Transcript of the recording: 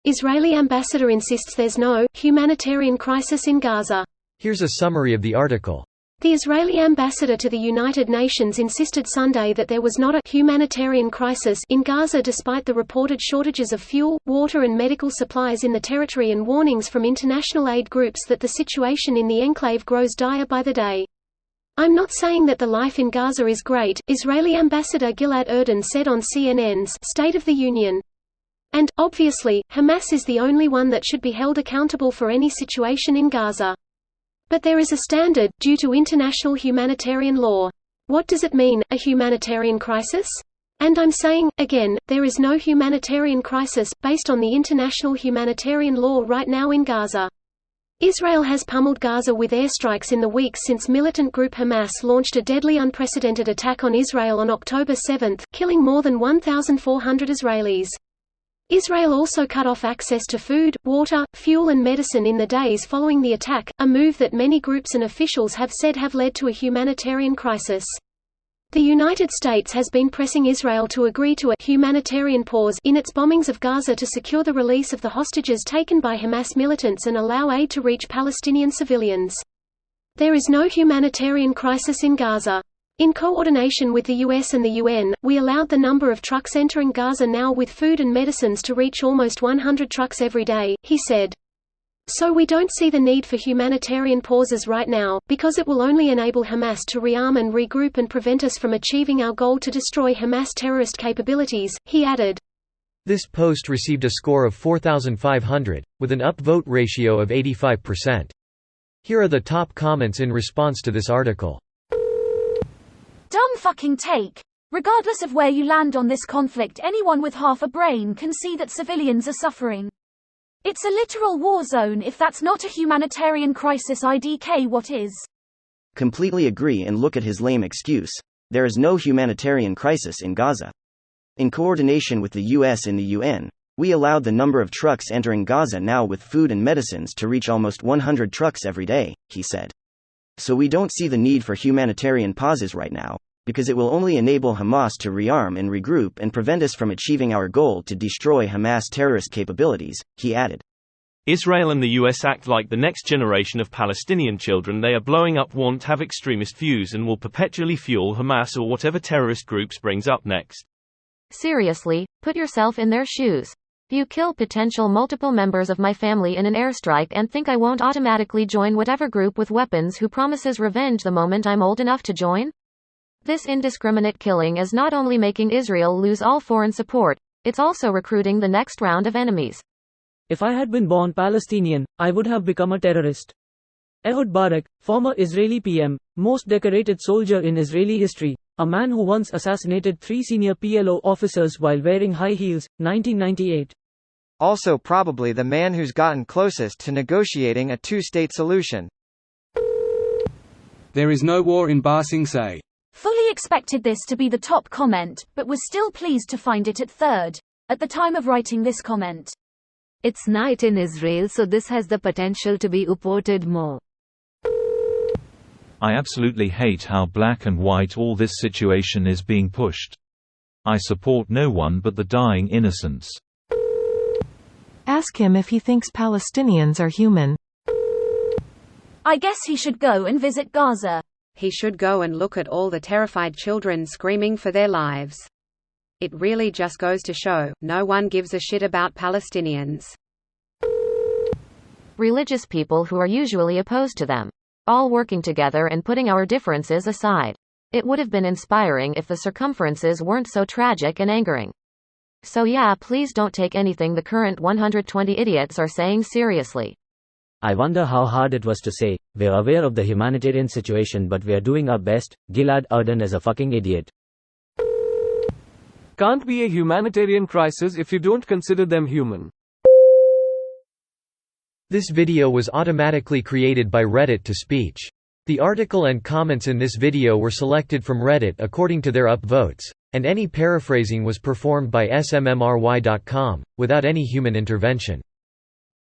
Israeli ambassador insists there's no humanitarian crisis in Gaza. Here's a summary of the article. The Israeli ambassador to the United Nations insisted Sunday that there was not a humanitarian crisis in Gaza despite the reported shortages of fuel, water and medical supplies in the territory and warnings from international aid groups that the situation in the enclave grows dire by the day. "I'm not saying that the life in Gaza is great," Israeli ambassador Gilad Erdan said on CNN's State of the Union. And, obviously, Hamas is the only one that should be held accountable for any situation in Gaza. But there is a standard, due to international humanitarian law. What does it mean, a humanitarian crisis? And I'm saying, again, there is no humanitarian crisis, based on the international humanitarian law right now in Gaza. Israel has pummeled Gaza with airstrikes in the weeks since militant group Hamas launched a deadly unprecedented attack on Israel on October 7, killing more than 1,400 Israelis. Israel also cut off access to food, water, fuel and medicine in the days following the attack, a move that many groups and officials have said have led to a humanitarian crisis. The United States has been pressing Israel to agree to a humanitarian pause in its bombings of Gaza to secure the release of the hostages taken by Hamas militants and allow aid to reach Palestinian civilians. There is no humanitarian crisis in Gaza. In coordination with the US and the UN, we allowed the number of trucks entering Gaza now with food and medicines to reach almost 100 trucks every day, he said. So we don't see the need for humanitarian pauses right now, because it will only enable Hamas to rearm and regroup and prevent us from achieving our goal to destroy Hamas terrorist capabilities, he added. This post received a score of 4,500, with an upvote ratio of 85%. Here are the top comments in response to this article. Dumb fucking take. Regardless of where you land on this conflict, anyone with half a brain can see that civilians are suffering. It's a literal war zone. If that's not a humanitarian crisis, IDK, what is? Completely agree, and look at his lame excuse. There is no humanitarian crisis in Gaza. In coordination with the US and the UN, we allowed the number of trucks entering Gaza now with food and medicines to reach almost 100 trucks every day, he said. So we don't see the need for humanitarian pauses right now, because it will only enable Hamas to rearm and regroup and prevent us from achieving our goal to destroy Hamas terrorist capabilities, he added. Israel and the US act like the next generation of Palestinian children they are blowing up won't have extremist views and will perpetually fuel Hamas or whatever terrorist groups brings up next. Seriously, put yourself in their shoes. You kill potential multiple members of my family in an airstrike and think I won't automatically join whatever group with weapons who promises revenge the moment I'm old enough to join? This indiscriminate killing is not only making Israel lose all foreign support, it's also recruiting the next round of enemies. If I had been born Palestinian, I would have become a terrorist. Ehud Barak, former Israeli PM, most decorated soldier in Israeli history, a man who once assassinated 3 senior PLO officers while wearing high heels, 1998. Also probably the man who's gotten closest to negotiating a two-state solution. There is no war in Ba Sing Se. Fully expected this to be the top comment, but was still pleased to find it at third, at the time of writing this comment. It's night in Israel, so this has the potential to be upvoted more. I absolutely hate how black and white all this situation is being pushed. I support no one but the dying innocents. Ask him if he thinks Palestinians are human. I guess he should go and visit Gaza. He should go and look at all the terrified children screaming for their lives. It really just goes to show, no one gives a shit about Palestinians. Religious people who are usually opposed to them. All working together and putting our differences aside. It would have been inspiring if the circumferences weren't so tragic and angering. So yeah, please don't take anything the current 120 idiots are saying seriously. I wonder how hard it was to say, we're aware of the humanitarian situation but we're doing our best. Gilad Erdan is a fucking idiot. Can't be a humanitarian crisis if you don't consider them human. This video was automatically created by Reddit to speech. The article and comments in this video were selected from Reddit according to their upvotes, and any paraphrasing was performed by smmry.com, without any human intervention.